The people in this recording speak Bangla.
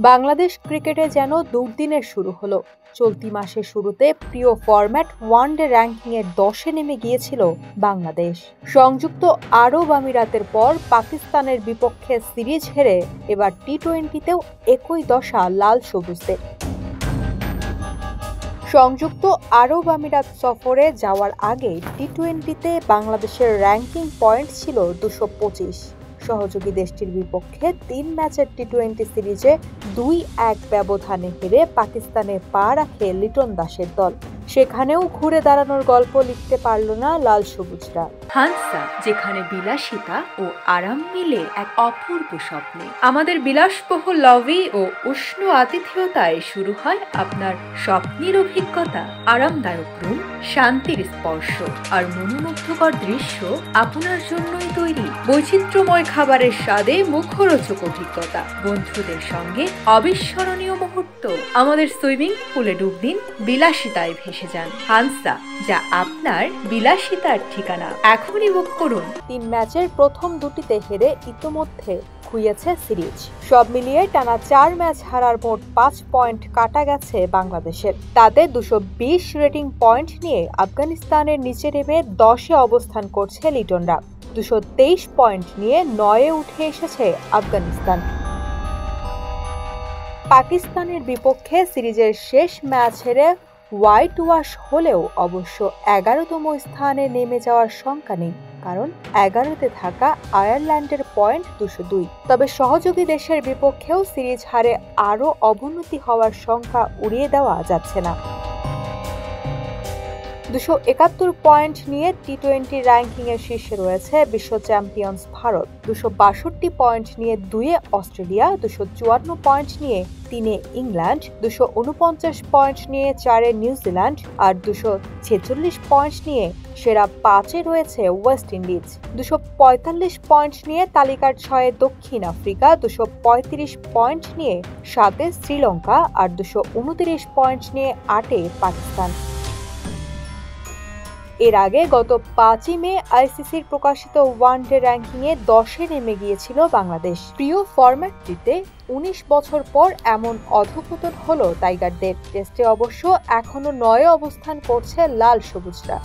বাংলাদেশ ক্রিকেটে যেন দুর্দিনের শুরু হলো। চলতি মাসের শুরুতে প্রিয় ফরম্যাট ওয়ানডে র্যাঙ্কিংয়ের 10-এ নেমে গিয়েছিল বাংলাদেশ। সংযুক্ত আরব আমিরাতের পর পাকিস্তানের বিপক্ষে সিরিজ হেরে এবার টি-20তেও একই দশা লাল সবুজদের। সংযুক্ত আরব আমিরাত সফরে যাওয়ার আগে টি-20তে বাংলাদেশের র্যাঙ্কিং পয়েন্ট ছিল 225। সহযোগী দেশটির বিপক্ষে 3 ম্যাচের টি-20 সিরিজে 2-1 ব্যবধানে হেরে পাকিস্তানে পা রাখে লিটন দাসের দল। সেখানেও ঘুরে দাঁড়ানোর গল্প লিখতে পারল না লাল সবুজরা। হান্সা, যেখানে বিলাসিতা ও আরাম মিলে এক অপূর্ব স্বপ্নে। আমাদের বিলাসবহুল লবি ও উষ্ণ আতিথেয়তায় শুরু হয় আপনার স্বপ্নের অভিজ্ঞতা। আরামদায়ক রুম, শান্তির স্পর্শ আর মনোমুগ্ধকর দৃশ্য আপনার জন্যই তৈরি। বৈচিত্র্যময় খাবারের স্বাদে মুখরোচক অভিজ্ঞতা, বন্ধুদের সঙ্গে অবিস্মরণীয় মুহূর্ত। আমাদের সুইমিং পুলে ডুব দিন, বিলাসিতায় ভেসে যান। হান্সা, যা আপনার বিলাসিতার ঠিকানা। এখনই বুক করুন। 3 ম্যাচের প্রথম দুটিতে হেরে ইতোমধ্যে খুইয়েছে সিরিজ। সব মিলিয়ে টানা 4 ম্যাচ হারার মোট 5 পয়েন্ট কাটা গেছে বাংলাদেশের। তাতে 220 রেটিং পয়েন্ট নিয়ে আফগানিস্তানের নিচে নেমে 10-এ অবস্থান করছে লিটনরা। 223 পয়েন্ট নিয়ে 9-এ উঠে এসেছে আফগানিস্তান। পাকিস্তানের বিপক্ষে সিরিজের শেষ ম্যাচ হেরে হোয়াইট ওয়াশ হলেও অবশ্য 11তম স্থানে নেমে যাওয়ার শঙ্কা নেই, কারণ 11তে থাকা আয়ারল্যান্ডের পয়েন্ট 202। তবে সহযোগী দেশের বিপক্ষেও সিরিজ হারে আরও অবনতি হওয়ার শঙ্কা উড়িয়ে দেওয়া যাচ্ছে না। 271 পয়েন্ট নিয়ে টি-20 র্যাঙ্কিংয়ের শীর্ষে রয়েছে বিশ্ব চ্যাম্পিয়ন্স ভারত। 262 পয়েন্ট নিয়ে 2-এ অস্ট্রেলিয়া, 254 পয়েন্ট নিয়ে 3-এ ইংল্যান্ড, 249 পয়েন্ট নিয়ে 4-এ নিউজিল্যান্ড আর 246 পয়েন্ট নিয়ে সেরা 5-এ রয়েছে ওয়েস্ট ইন্ডিজ। 245 পয়েন্ট নিয়ে তালিকার 6-এ দক্ষিণ আফ্রিকা, 235 পয়েন্ট নিয়ে 7-এ শ্রীলঙ্কা আর 229 পয়েন্ট নিয়ে 8-এ পাকিস্তান। এর আগে গত 5ই মে আইসিসির প্রকাশিত ওয়ানডে র্যাঙ্কিংয়ে 10-এ নেমে গিয়েছিল বাংলাদেশ। প্রিয় ফরম্যাটটিতে 19 বছর পর এমন অধঃপতন হলো টাইগারদের। টেস্টে অবশ্য এখনো 9-এ অবস্থান করছে লাল সবুজরা।